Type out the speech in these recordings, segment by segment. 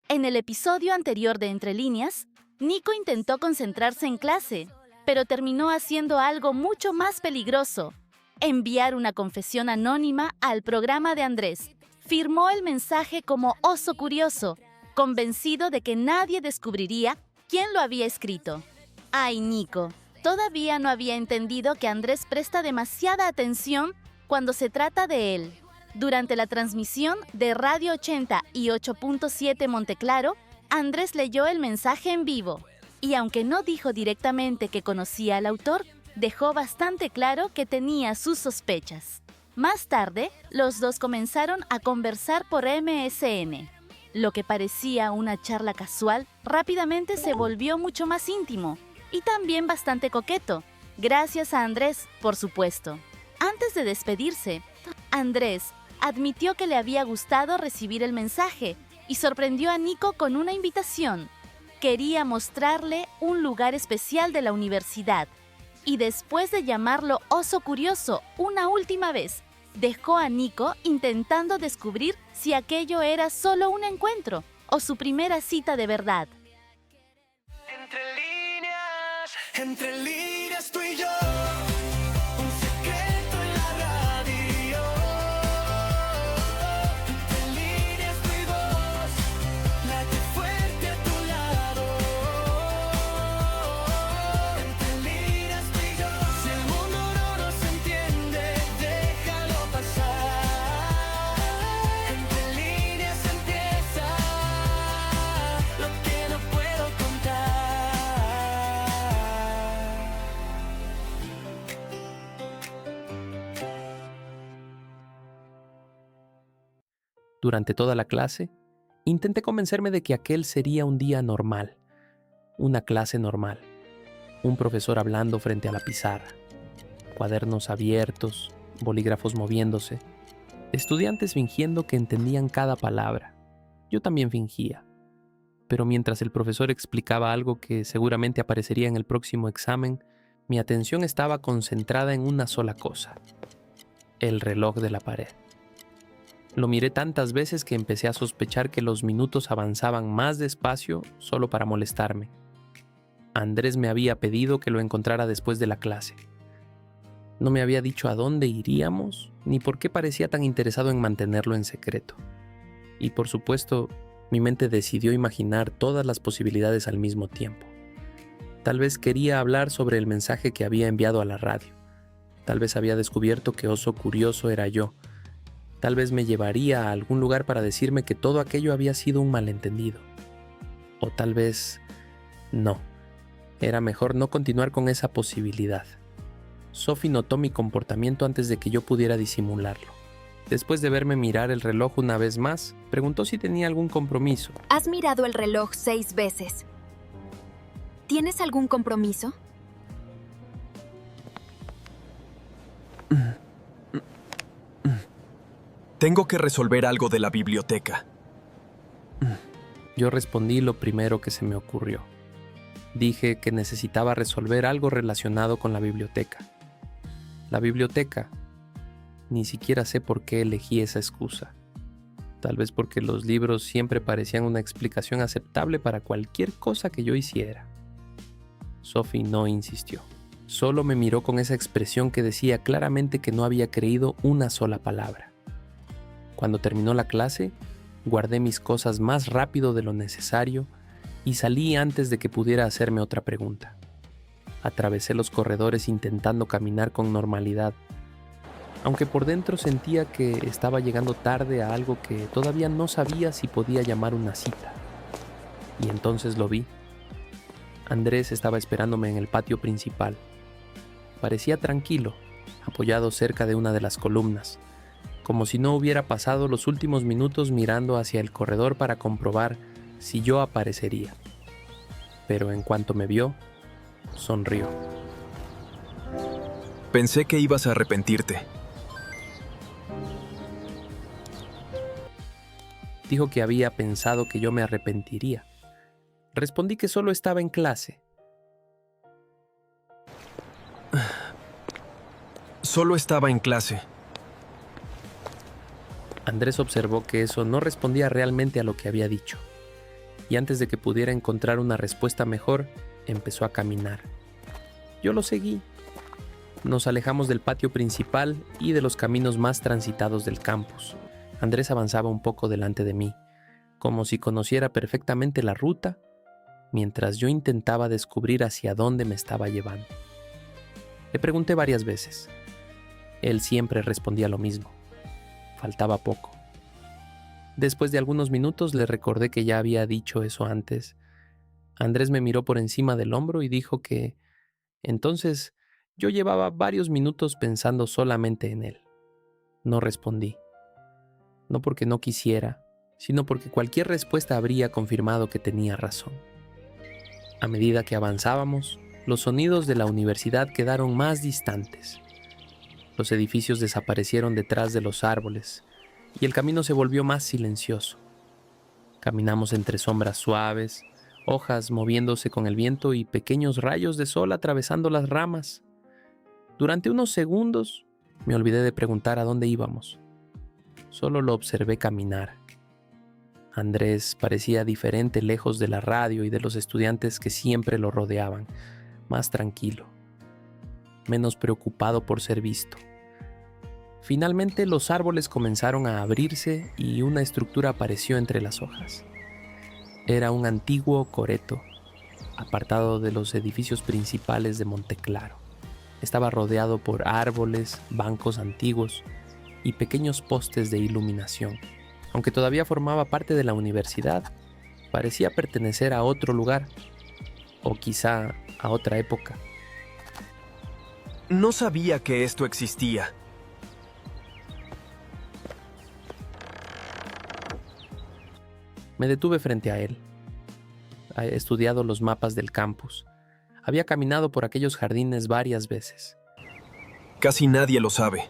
En el episodio anterior de Entre Líneas, Nico intentó concentrarse en clase, pero terminó haciendo algo mucho más peligroso: enviar una confesión anónima al programa de Andrés. Firmó el mensaje como oso curioso, convencido de que nadie descubriría quién lo había escrito. Ay, Nico, todavía no había entendido que Andrés presta demasiada atención cuando se trata de él. Durante la transmisión de Radio 80 y 8.7 Monteclaro, Andrés leyó el mensaje en vivo. Y aunque no dijo directamente que conocía al autor, dejó bastante claro que tenía sus sospechas. Más tarde, los dos comenzaron a conversar por MSN. Lo que parecía una charla casual rápidamente se volvió mucho más íntimo y también bastante coqueto, gracias a Andrés, por supuesto. Antes de despedirse, Andrés admitió que le había gustado recibir el mensaje y sorprendió a Nico con una invitación. Quería mostrarle un lugar especial de la universidad y después de llamarlo oso curioso una última vez, dejó a Nico intentando descubrir si aquello era solo un encuentro o su primera cita de verdad. Entre líneas tú y yo, un secreto en la radio. Entre líneas tu voz, late fuerte a tu lado. Entre líneas tú y yo, si el mundo no nos entiende, déjalo pasar. Entre líneas empieza lo que no puedo contar. Durante toda la clase, intenté convencerme de que aquel sería un día normal, una clase normal, un profesor hablando frente a la pizarra, cuadernos abiertos, bolígrafos moviéndose, estudiantes fingiendo que entendían cada palabra. Yo también fingía, pero mientras el profesor explicaba algo que seguramente aparecería en el próximo examen, mi atención estaba concentrada en una sola cosa: el reloj de la pared. Lo miré tantas veces que empecé a sospechar que los minutos avanzaban más despacio solo para molestarme. Andrés me había pedido que lo encontrara después de la clase. No me había dicho a dónde iríamos, ni por qué parecía tan interesado en mantenerlo en secreto. Y por supuesto, mi mente decidió imaginar todas las posibilidades al mismo tiempo. Tal vez quería hablar sobre el mensaje que había enviado a la radio. Tal vez había descubierto que oso curioso era yo. Tal vez me llevaría a algún lugar para decirme que todo aquello había sido un malentendido. O tal vez no. Era mejor no continuar con esa posibilidad. Sophie notó mi comportamiento antes de que yo pudiera disimularlo. Después de verme mirar el reloj una vez más, preguntó si tenía algún compromiso. Has mirado el reloj 6 veces. ¿Tienes algún compromiso? Tengo que resolver algo de la biblioteca. Yo respondí lo primero que se me ocurrió. Dije que necesitaba resolver algo relacionado con la biblioteca. La biblioteca. Ni siquiera sé por qué elegí esa excusa. Tal vez porque los libros siempre parecían una explicación aceptable para cualquier cosa que yo hiciera. Sophie no insistió. Solo me miró con esa expresión que decía claramente que no había creído una sola palabra. Cuando terminó la clase, guardé mis cosas más rápido de lo necesario y salí antes de que pudiera hacerme otra pregunta. Atravesé los corredores intentando caminar con normalidad, aunque por dentro sentía que estaba llegando tarde a algo que todavía no sabía si podía llamar una cita. Y entonces lo vi. Andrés estaba esperándome en el patio principal. Parecía tranquilo, apoyado cerca de una de las columnas, como si no hubiera pasado los últimos minutos mirando hacia el corredor para comprobar si yo aparecería. Pero en cuanto me vio, sonrió. Pensé que ibas a arrepentirte. Dijo que había pensado que yo me arrepentiría. Respondí que solo estaba en clase. Solo estaba en clase. Andrés observó que eso no respondía realmente a lo que había dicho. y antes de que pudiera encontrar una respuesta mejor, empezó a caminar. Yo lo seguí. Nos alejamos del patio principal y de los caminos más transitados del campus. Andrés avanzaba un poco delante de mí, como si conociera perfectamente la ruta, mientras yo intentaba descubrir hacia dónde me estaba llevando. Le pregunté varias veces. Él siempre respondía lo mismo. Faltaba poco. Después de algunos minutos le recordé que ya había dicho eso antes. Andrés me miró por encima del hombro y dijo que entonces yo llevaba varios minutos pensando solamente en él. No respondí. No porque no quisiera, sino porque cualquier respuesta habría confirmado que tenía razón. A medida que avanzábamos, los sonidos de la universidad quedaron más distantes. Los edificios desaparecieron detrás de los árboles y el camino se volvió más silencioso. Caminamos entre sombras suaves, hojas moviéndose con el viento y pequeños rayos de sol atravesando las ramas. Durante unos segundos me olvidé de preguntar a dónde íbamos. Solo lo observé caminar. Andrés parecía diferente lejos de la radio y de los estudiantes que siempre lo rodeaban, más tranquilo, menos preocupado por ser visto. Finalmente los árboles comenzaron a abrirse y una estructura apareció entre las hojas. Era un antiguo coreto, apartado de los edificios principales de Monteclaro. Estaba rodeado por árboles, bancos antiguos y pequeños postes de iluminación. Aunque todavía formaba parte de la universidad, parecía pertenecer a otro lugar, o quizá a otra época. No sabía que esto existía. Me detuve frente a él. He estudiado los mapas del campus. Había caminado por aquellos jardines varias veces. Casi nadie lo sabe.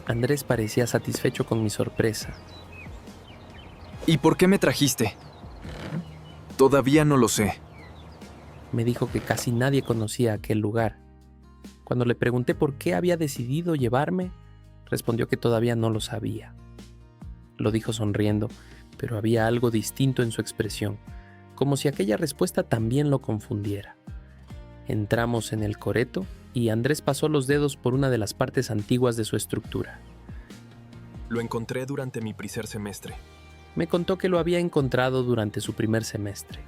Andrés parecía satisfecho con mi sorpresa. ¿Y por qué me trajiste? Todavía no lo sé. Me dijo que casi nadie conocía aquel lugar. Cuando le pregunté por qué había decidido llevarme, respondió que todavía no lo sabía. Lo dijo sonriendo, pero había algo distinto en su expresión, como si aquella respuesta también lo confundiera. Entramos en el coreto y Andrés pasó los dedos por una de las partes antiguas de su estructura. Lo encontré durante mi primer semestre. Me contó que lo había encontrado durante su primer semestre.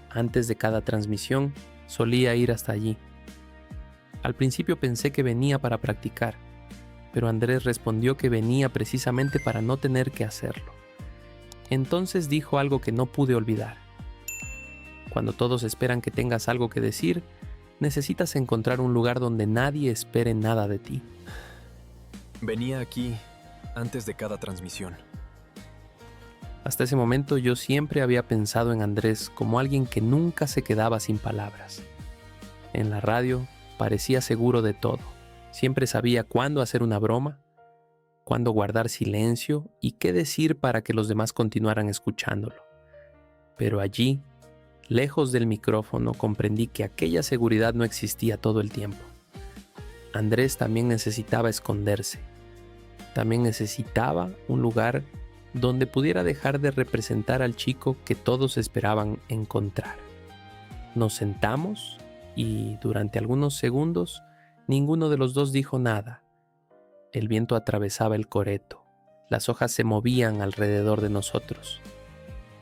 Antes de cada transmisión, solía ir hasta allí. Al principio pensé que venía para practicar, pero Andrés respondió que venía precisamente para no tener que hacerlo. Entonces dijo algo que no pude olvidar. Cuando todos esperan que tengas algo que decir, necesitas encontrar un lugar donde nadie espere nada de ti. Venía aquí antes de cada transmisión. Hasta ese momento yo siempre había pensado en Andrés como alguien que nunca se quedaba sin palabras. En la radio parecía seguro de todo. Siempre sabía cuándo hacer una broma, cuándo guardar silencio y qué decir para que los demás continuaran escuchándolo. Pero allí, lejos del micrófono, comprendí que aquella seguridad no existía todo el tiempo. Andrés también necesitaba esconderse. También necesitaba un lugar donde pudiera dejar de representar al chico que todos esperaban encontrar. Nos sentamos y durante algunos segundos ninguno de los dos dijo nada. El viento atravesaba el coreto. Las hojas se movían alrededor de nosotros.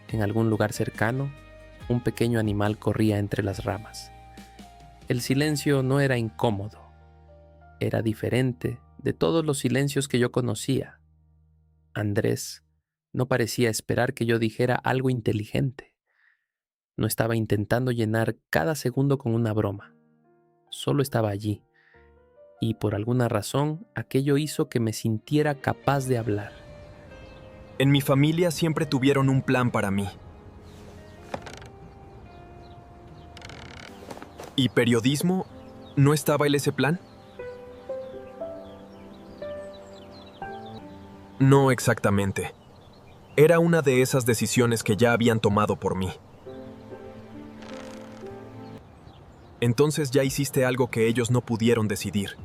En algún lugar cercano, un pequeño animal corría entre las ramas. El silencio no era incómodo. Era diferente de todos los silencios que yo conocía. Andrés no parecía esperar que yo dijera algo inteligente. No estaba intentando llenar cada segundo con una broma. Solo estaba allí. Y por alguna razón, aquello hizo que me sintiera capaz de hablar. En mi familia siempre tuvieron un plan para mí. ¿Y periodismo? ¿No estaba en ese plan? No exactamente. Era una de esas decisiones que ya habían tomado por mí. Entonces ya hiciste algo que ellos no pudieron decidir.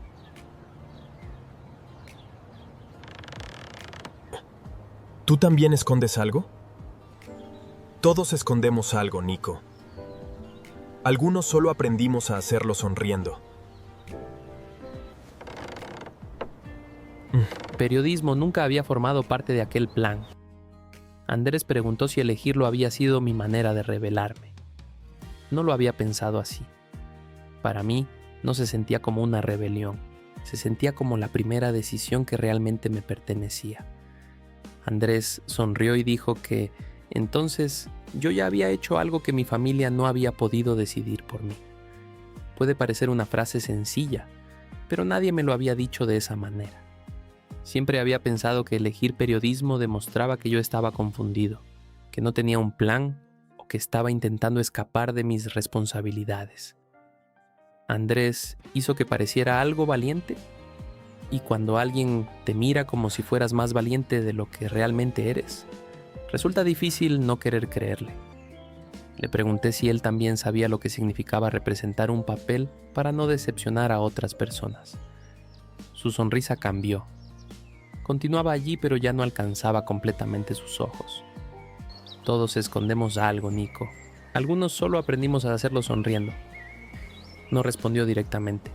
¿Tú también escondes algo? Todos escondemos algo, Nico. Algunos solo aprendimos a hacerlo sonriendo. Periodismo nunca había formado parte de aquel plan. Andrés preguntó si elegirlo había sido mi manera de rebelarme. No lo había pensado así. Para mí, no se sentía como una rebelión. Se sentía como la primera decisión que realmente me pertenecía. Andrés sonrió y dijo que, entonces, yo ya había hecho algo que mi familia no había podido decidir por mí. Puede parecer una frase sencilla, pero nadie me lo había dicho de esa manera. Siempre había pensado que elegir periodismo demostraba que yo estaba confundido, que no tenía un plan o que estaba intentando escapar de mis responsabilidades. Andrés hizo que pareciera algo valiente, y cuando alguien te mira como si fueras más valiente de lo que realmente eres, resulta difícil no querer creerle. Le pregunté si él también sabía lo que significaba representar un papel para no decepcionar a otras personas. Su sonrisa cambió. Continuaba allí, pero ya no alcanzaba completamente sus ojos. Todos escondemos algo, Nico. Algunos solo aprendimos a hacerlo sonriendo. No respondió directamente,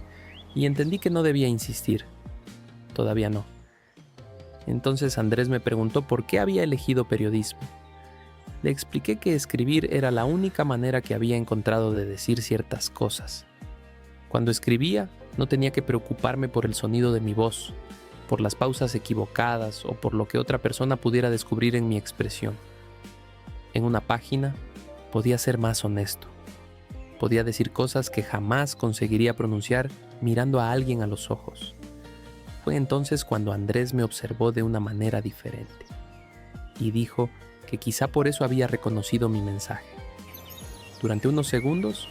y entendí que no debía insistir. Todavía no. Entonces Andrés me preguntó por qué había elegido periodismo. Le expliqué que escribir era la única manera que había encontrado de decir ciertas cosas. Cuando escribía, no tenía que preocuparme por el sonido de mi voz, por las pausas equivocadas o por lo que otra persona pudiera descubrir en mi expresión. En una página, podía ser más honesto. Podía decir cosas que jamás conseguiría pronunciar mirando a alguien a los ojos. Fue entonces cuando Andrés me observó de una manera diferente y dijo que quizá por eso había reconocido mi mensaje. Durante unos segundos,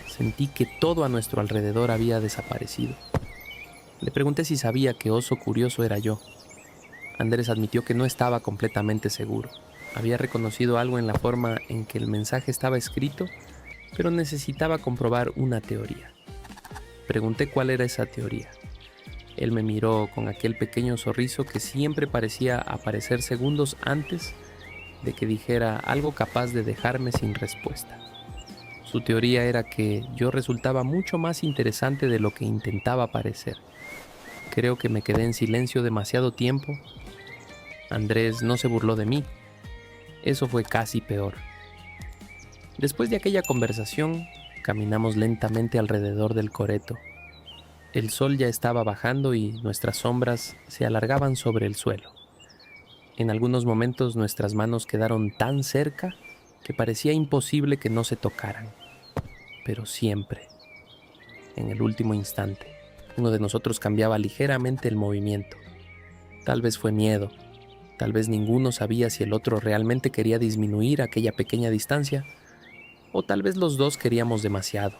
sentí que todo a nuestro alrededor había desaparecido. Le pregunté si sabía que Oso Curioso era yo. Andrés admitió que no estaba completamente seguro. Había reconocido algo en la forma en que el mensaje estaba escrito, pero necesitaba comprobar una teoría. Pregunté cuál era esa teoría. Él me miró con aquel pequeño sorriso que siempre parecía aparecer segundos antes de que dijera algo capaz de dejarme sin respuesta. Su teoría era que yo resultaba mucho más interesante de lo que intentaba parecer. Creo que me quedé en silencio demasiado tiempo. Andrés no se burló de mí. Eso fue casi peor. Después de aquella conversación, caminamos lentamente alrededor del coreto. El sol ya estaba bajando y nuestras sombras se alargaban sobre el suelo. En algunos momentos nuestras manos quedaron tan cerca que parecía imposible que no se tocaran. Pero siempre, en el último instante, uno de nosotros cambiaba ligeramente el movimiento. Tal vez fue miedo, tal vez ninguno sabía si el otro realmente quería disminuir aquella pequeña distancia, o tal vez los dos queríamos demasiado.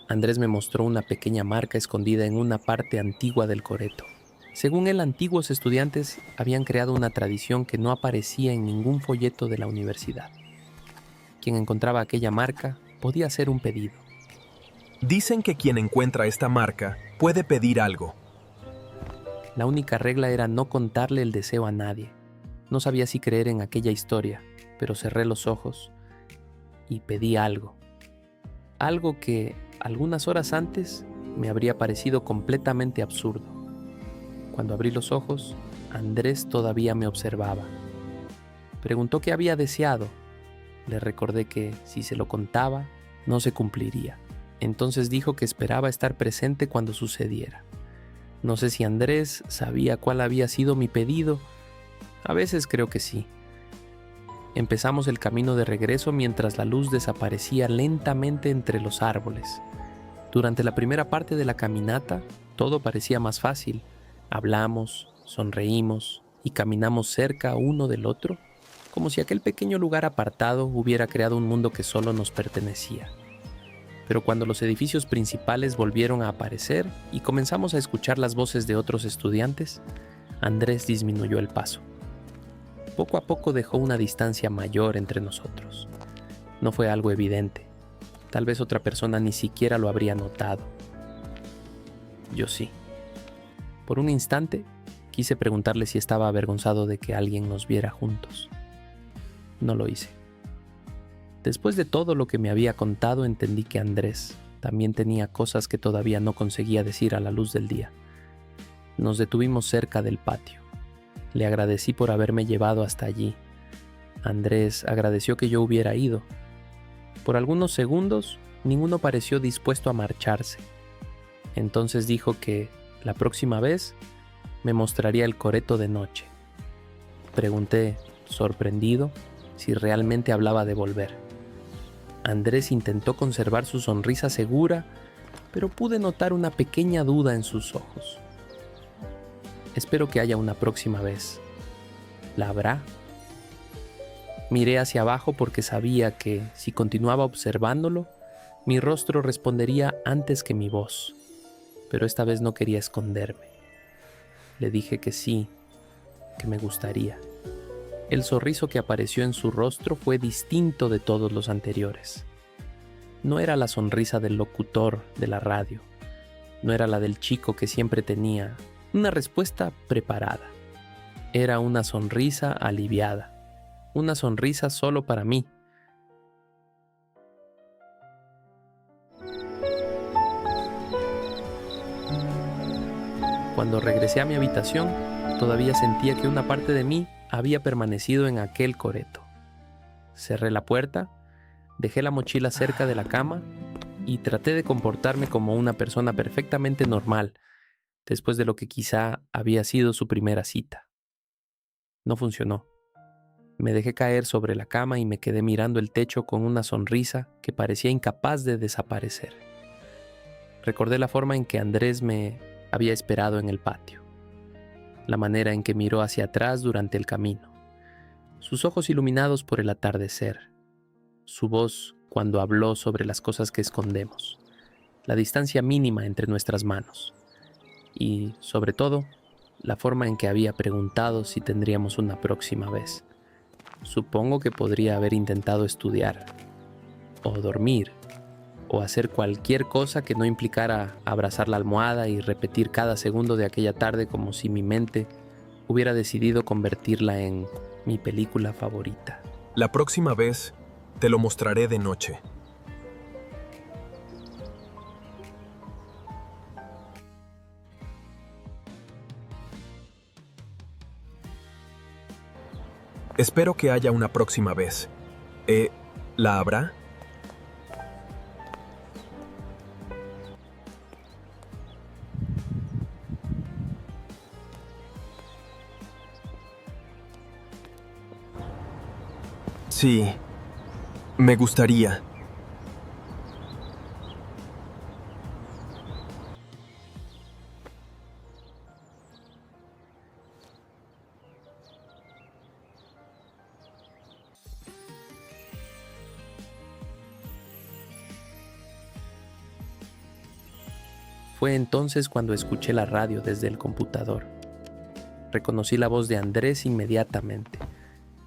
Andrés me mostró una pequeña marca escondida en una parte antigua del coreto. Según él, antiguos estudiantes habían creado una tradición que no aparecía en ningún folleto de la universidad. Quien encontraba aquella marca podía hacer un pedido. Dicen que quien encuentra esta marca puede pedir algo. La única regla era no contarle el deseo a nadie. No sabía si creer en aquella historia, pero cerré los ojos y pedí algo. Algo que algunas horas antes me habría parecido completamente absurdo. Cuando abrí los ojos, Andrés todavía me observaba. Preguntó qué había deseado. Le recordé que si se lo contaba, no se cumpliría. Entonces dijo que esperaba estar presente cuando sucediera. No sé si Andrés sabía cuál había sido mi pedido. A veces creo que sí. Empezamos el camino de regreso mientras la luz desaparecía lentamente entre los árboles. Durante la primera parte de la caminata, todo parecía más fácil. Hablamos, sonreímos y caminamos cerca uno del otro, como si aquel pequeño lugar apartado hubiera creado un mundo que solo nos pertenecía. Pero cuando los edificios principales volvieron a aparecer y comenzamos a escuchar las voces de otros estudiantes, Andrés disminuyó el paso. Poco a poco dejó una distancia mayor entre nosotros. No fue algo evidente. Tal vez otra persona ni siquiera lo habría notado. Yo sí. Por un instante, Quise preguntarle si estaba avergonzado de que alguien nos viera juntos. No lo hice. Después de todo lo que me había contado, entendí que Andrés también tenía cosas que todavía no conseguía decir a la luz del día. Nos detuvimos cerca del patio. Le agradecí por haberme llevado hasta allí. Andrés agradeció que yo hubiera ido. Por algunos segundos, ninguno pareció dispuesto a marcharse. Entonces dijo que la próxima vez me mostraría el coreto de noche. Pregunté, sorprendido, si realmente hablaba de volver. Andrés intentó conservar su sonrisa segura, pero pude notar una pequeña duda en sus ojos. Espero que haya una próxima vez. ¿La habrá? Miré hacia abajo porque sabía que, si continuaba observándolo, mi rostro respondería antes que mi voz. Pero esta vez no quería esconderme. Le dije que sí, que me gustaría. El sonriso que apareció en su rostro fue distinto de todos los anteriores. No era la sonrisa del locutor de la radio. No era la del chico que siempre tenía una respuesta preparada. Era una sonrisa aliviada. Una sonrisa solo para mí. Cuando regresé a mi habitación, todavía sentía que una parte de mí había permanecido en aquel coreto. Cerré la puerta, dejé la mochila cerca de la cama y traté de comportarme como una persona perfectamente normal, después de lo que quizá había sido su primera cita. No funcionó. Me dejé caer sobre la cama y me quedé mirando el techo con una sonrisa que parecía incapaz de desaparecer. Recordé la forma en que Andrés me había esperado en el patio, la manera en que miró hacia atrás durante el camino, sus ojos iluminados por el atardecer, su voz cuando habló sobre las cosas que escondemos, la distancia mínima entre nuestras manos y, sobre todo, la forma en que había preguntado si tendríamos una próxima vez. Supongo que podría haber intentado estudiar, o dormir, o hacer cualquier cosa que no implicara abrazar la almohada y repetir cada segundo de aquella tarde como si mi mente hubiera decidido convertirla en mi película favorita. La próxima vez te lo mostraré de noche. Espero que haya una próxima vez. ¿La habrá? Sí, me gustaría. Fue entonces cuando escuché la radio desde el computador. Reconocí la voz de Andrés inmediatamente.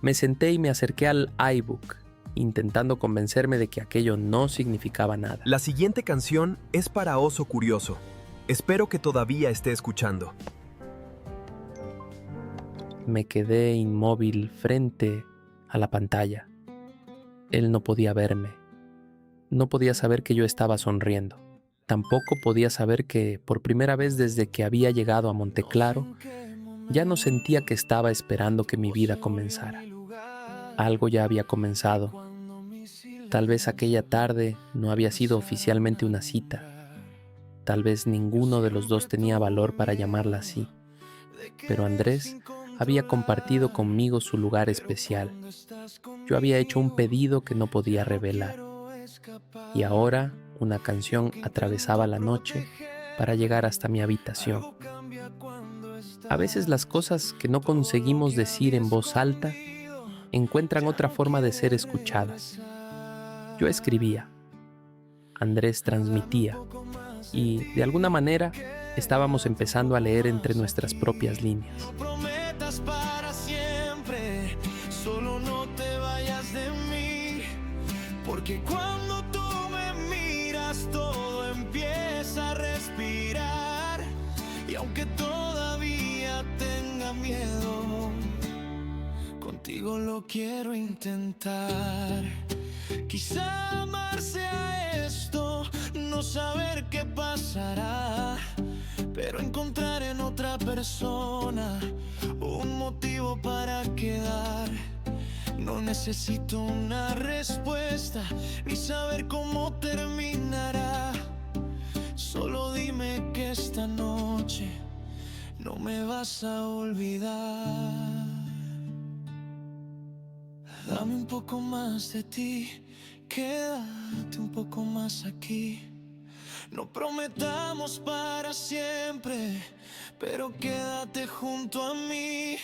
Me senté y me acerqué al iBook, intentando convencerme de que aquello no significaba nada. La siguiente canción es para Oso Curioso. Espero que todavía esté escuchando. Me quedé inmóvil frente a la pantalla. Él no podía verme. No podía saber que yo estaba sonriendo. Tampoco podía saber que, por primera vez desde que había llegado a Monteclaro, ya no sentía que estaba esperando que mi vida comenzara. Algo ya había comenzado. Tal vez aquella tarde no había sido oficialmente una cita. Tal vez ninguno de los dos tenía valor para llamarla así. Pero Andrés había compartido conmigo su lugar especial. Yo había hecho un pedido que no podía revelar. Y ahora una canción atravesaba la noche para llegar hasta mi habitación. A veces las cosas que no conseguimos decir en voz alta encuentran otra forma de ser escuchadas. Yo escribía, Andrés transmitía, y de alguna manera estábamos empezando a leer entre nuestras propias líneas. No prometas para siempre, solo no te vayas de mí, porque cuando tú me miras todo empieza a respirar, y aunque todavía tengo miedo. Contigo lo quiero intentar. Quizá amar sea esto, no saber qué pasará, pero encontrar en otra persona un motivo para quedar. No necesito una respuesta, ni saber cómo terminará. Solo dime que esta noche no me vas a olvidar. Dame un poco más de ti, quédate un poco más aquí. No prometamos para siempre, pero quédate junto a mí.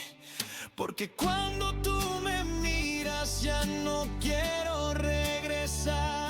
Porque cuando tú me miras ya no quiero regresar.